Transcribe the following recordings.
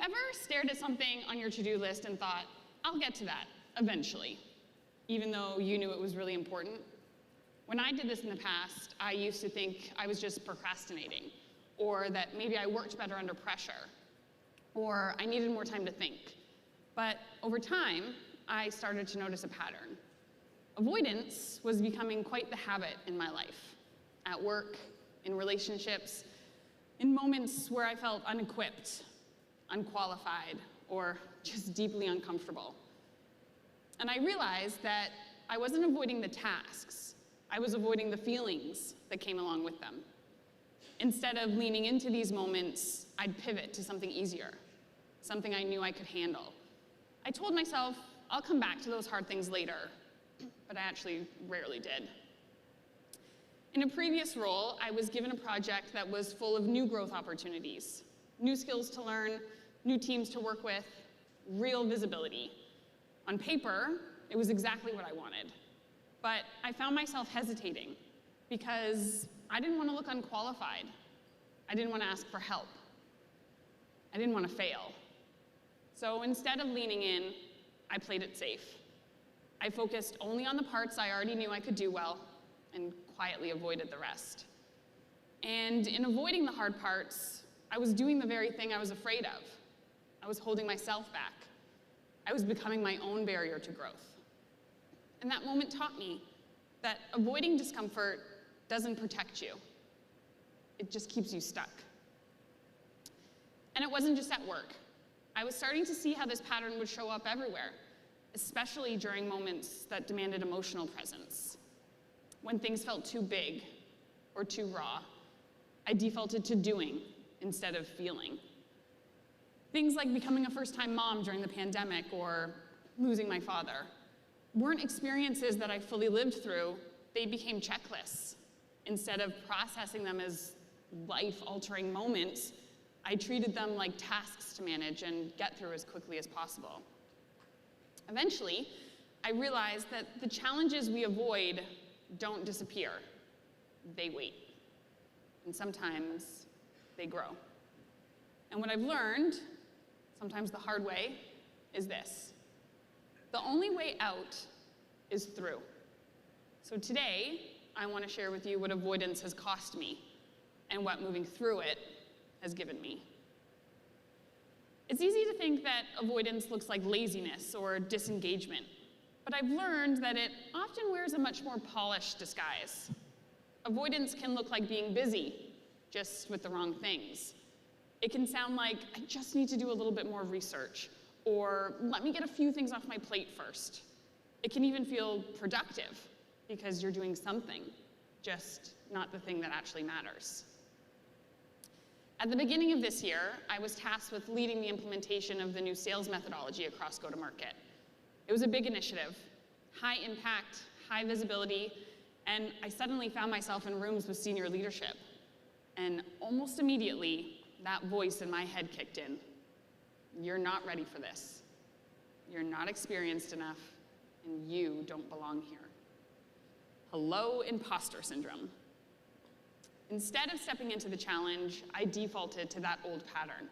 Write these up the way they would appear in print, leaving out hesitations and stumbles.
Ever stared at something on your to-do list and thought, I'll get to that eventually, even though you knew it was really important? When I did this in the past, I used to think I was just procrastinating, or that maybe I worked better under pressure, or I needed more time to think. But over time, I started to notice a pattern. Avoidance was becoming quite the habit in my life, at work, in relationships, in moments where I felt unequipped, unqualified, or just deeply uncomfortable. And I realized that I wasn't avoiding the tasks, I was avoiding the feelings that came along with them. Instead of leaning into these moments, I'd pivot to something easier, something I knew I could handle. I told myself, I'll come back to those hard things later, but I actually rarely did. In a previous role, I was given a project that was full of new growth opportunities, new skills to learn, new teams to work with, real visibility. On paper, it was exactly what I wanted. But I found myself hesitating because I didn't want to look unqualified. I didn't want to ask for help. I didn't want to fail. So instead of leaning in, I played it safe. I focused only on the parts I already knew I could do well and quietly avoided the rest. And in avoiding the hard parts, I was doing the very thing I was afraid of. I was holding myself back. I was becoming my own barrier to growth. And that moment taught me that avoiding discomfort doesn't protect you. It just keeps you stuck. And it wasn't just at work. I was starting to see how this pattern would show up everywhere, especially during moments that demanded emotional presence. When things felt too big or too raw, I defaulted to doing instead of feeling. Things like becoming a first-time mom during the pandemic or losing my father weren't experiences that I fully lived through. They became checklists. Instead of processing them as life-altering moments, I treated them like tasks to manage and get through as quickly as possible. Eventually, I realized that the challenges we avoid don't disappear. They wait. And sometimes they grow. And what I've learned, sometimes the hard way, is this. The only way out is through. So today, I want to share with you what avoidance has cost me and what moving through it has given me. It's easy to think that avoidance looks like laziness or disengagement, but I've learned that it often wears a much more polished disguise. Avoidance can look like being busy, just with the wrong things. It can sound like, I just need to do a little bit more research, or let me get a few things off my plate first. It can even feel productive, because you're doing something, just not the thing that actually matters. At the beginning of this year, I was tasked with leading the implementation of the new sales methodology across go-to-market. It was a big initiative, high impact, high visibility, and I suddenly found myself in rooms with senior leadership. And almost immediately, that voice in my head kicked in. You're not ready for this. You're not experienced enough, and you don't belong here. Hello, imposter syndrome. Instead of stepping into the challenge, I defaulted to that old pattern.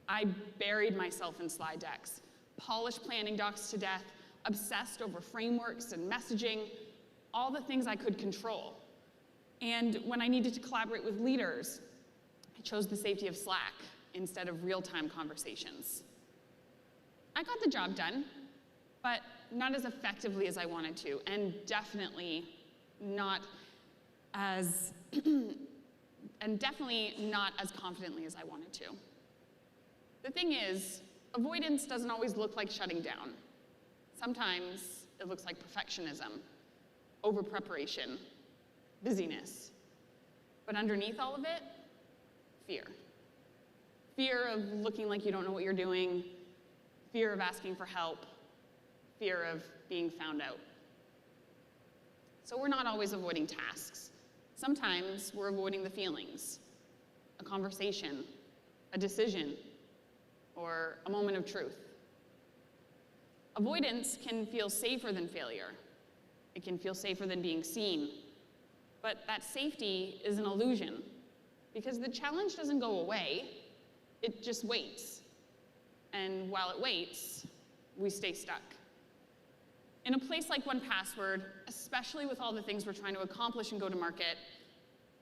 I buried myself in slide decks, polished planning docs to death, obsessed over frameworks and messaging, all the things I could control. And when I needed to collaborate with leaders, I chose the safety of Slack instead of real-time conversations. I got the job done, but not as effectively as I wanted to, and definitely not as confidently as I wanted to. The thing is, avoidance doesn't always look like shutting down. Sometimes it looks like perfectionism, over-preparation, busyness. But underneath all of it, fear. Fear of looking like you don't know what you're doing, fear of asking for help, fear of being found out. So we're not always avoiding tasks. Sometimes we're avoiding the feelings, a conversation, a decision, or a moment of truth. Avoidance can feel safer than failure. It can feel safer than being seen. But that safety is an illusion, because the challenge doesn't go away, it just waits. And while it waits, we stay stuck. In a place like 1Password, especially with all the things we're trying to accomplish and go to market,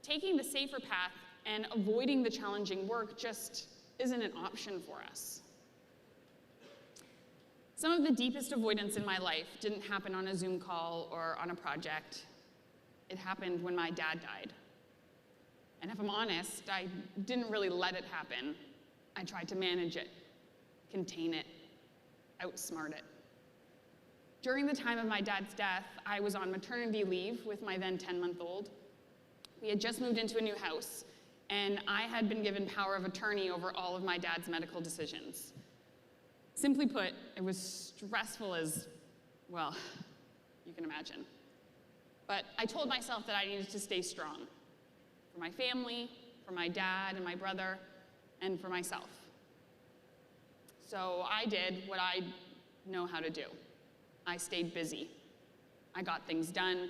taking the safer path and avoiding the challenging work just isn't an option for us. Some of the deepest avoidance in my life didn't happen on a Zoom call or on a project. It happened when my dad died. And if I'm honest, I didn't really let it happen. I tried to manage it, contain it, outsmart it. During the time of my dad's death, I was on maternity leave with my then 10-month-old. We had just moved into a new house, and I had been given power of attorney over all of my dad's medical decisions. Simply put, it was stressful as, well, you can imagine. But I told myself that I needed to stay strong for my family, for my dad and my brother, and for myself. So I did what I know how to do. I stayed busy. I got things done.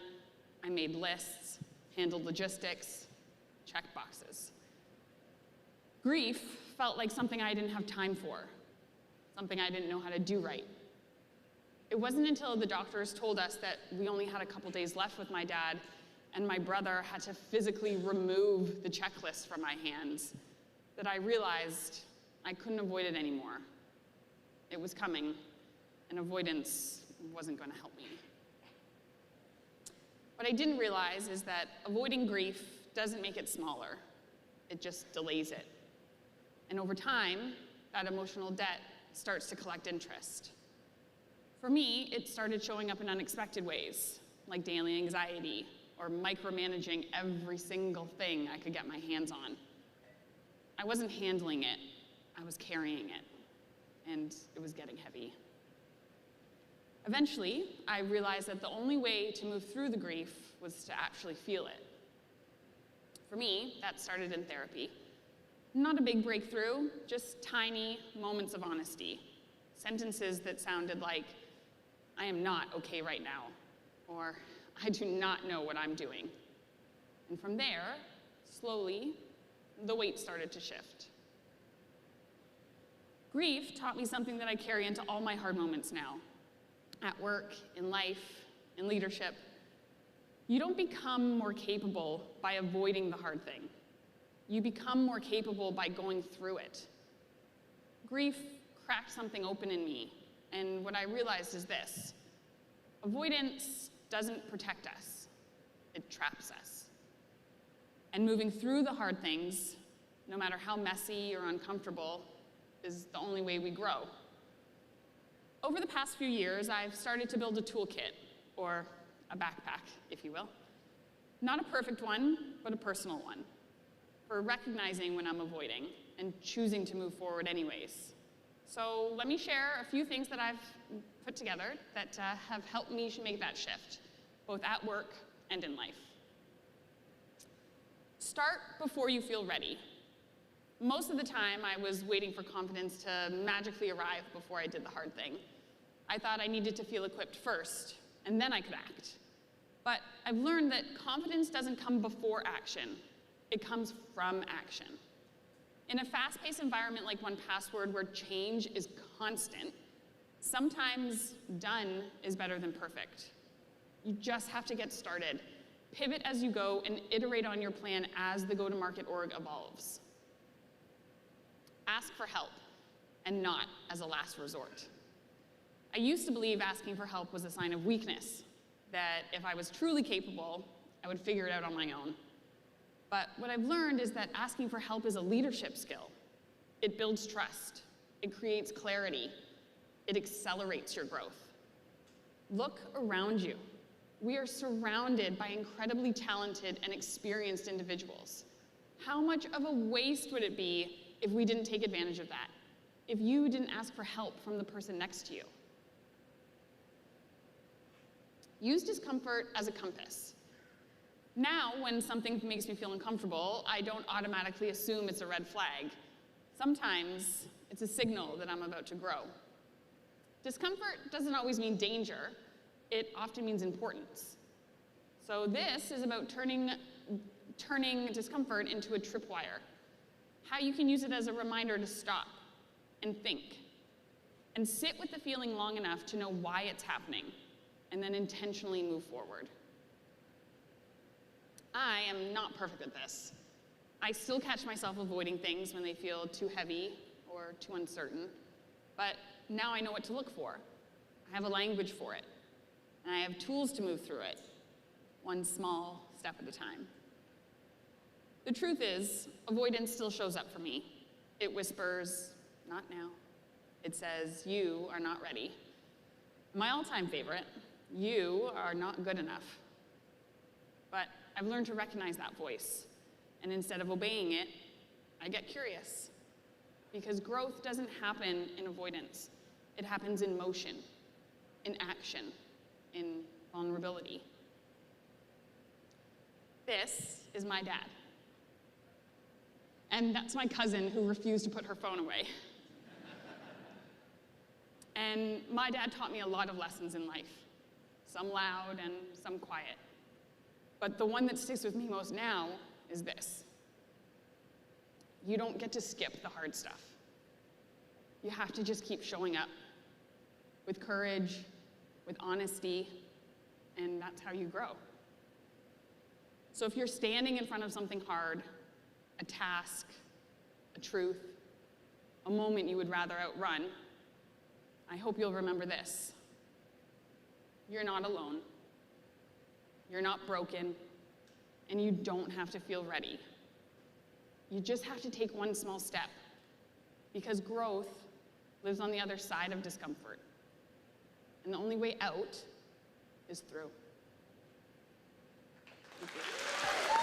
I made lists, handled logistics, checked boxes. Grief felt like something I didn't have time for, something I didn't know how to do right. It wasn't until the doctors told us that we only had a couple days left with my dad and my brother had to physically remove the checklist from my hands that I realized I couldn't avoid it anymore. It was coming, and avoidance wasn't going to help me. What I didn't realize is that avoiding grief doesn't make it smaller. It just delays it. And over time, that emotional debt starts to collect interest. For me, it started showing up in unexpected ways, like daily anxiety or micromanaging every single thing I could get my hands on. I wasn't handling it, I was carrying it, and it was getting heavy. Eventually, I realized that the only way to move through the grief was to actually feel it. For me, that started in therapy. Not a big breakthrough, just tiny moments of honesty. Sentences that sounded like, I am not okay right now, or I do not know what I'm doing. And from there, slowly, the weight started to shift. Grief taught me something that I carry into all my hard moments now. At work, in life, in leadership. You don't become more capable by avoiding the hard thing. You become more capable by going through it. Grief cracked something open in me, and what I realized is this: avoidance doesn't protect us, it traps us. And moving through the hard things, no matter how messy or uncomfortable, is the only way we grow. Over the past few years, I've started to build a toolkit, or a backpack, if you will. Not a perfect one, but a personal one, for recognizing when I'm avoiding and choosing to move forward anyways. So let me share a few things that I've put together that have helped me make that shift, both at work and in life. Start before you feel ready. Most of the time, I was waiting for confidence to magically arrive before I did the hard thing. I thought I needed to feel equipped first, and then I could act. But I've learned that confidence doesn't come before action. It comes from action. In a fast-paced environment like 1Password, where change is constant, sometimes done is better than perfect. You just have to get started. Pivot as you go and iterate on your plan as the go-to-market org evolves. Ask for help, and not as a last resort. I used to believe asking for help was a sign of weakness, that if I was truly capable, I would figure it out on my own. But what I've learned is that asking for help is a leadership skill. It builds trust, it creates clarity, it accelerates your growth. Look around you. We are surrounded by incredibly talented and experienced individuals. How much of a waste would it be if we didn't take advantage of that? If you didn't ask for help from the person next to you? Use discomfort as a compass. Now, when something makes me feel uncomfortable, I don't automatically assume it's a red flag. Sometimes it's a signal that I'm about to grow. Discomfort doesn't always mean danger. It often means importance. So this is about turning discomfort into a tripwire. How you can use it as a reminder to stop and think and sit with the feeling long enough to know why it's happening, and then intentionally move forward. I am not perfect at this. I still catch myself avoiding things when they feel too heavy or too uncertain, but now I know what to look for. I have a language for it, and I have tools to move through it, one small step at a time. The truth is, avoidance still shows up for me. It whispers, "Not now." It says, "You are not ready." My all-time favorite, "You are not good enough." But I've learned to recognize that voice, and instead of obeying it, I get curious. Because growth doesn't happen in avoidance. It happens in motion, in action, in vulnerability. This is my dad. And that's my cousin who refused to put her phone away. And my dad taught me a lot of lessons in life, some loud and some quiet. But the one that sticks with me most now is this. You don't get to skip the hard stuff. You have to just keep showing up with courage, with honesty, and that's how you grow. So if you're standing in front of something hard, a task, a truth, a moment you would rather outrun, I hope you'll remember this. You're not alone. You're not broken, and you don't have to feel ready. You just have to take one small step, because growth lives on the other side of discomfort, and the only way out is through. Thank you.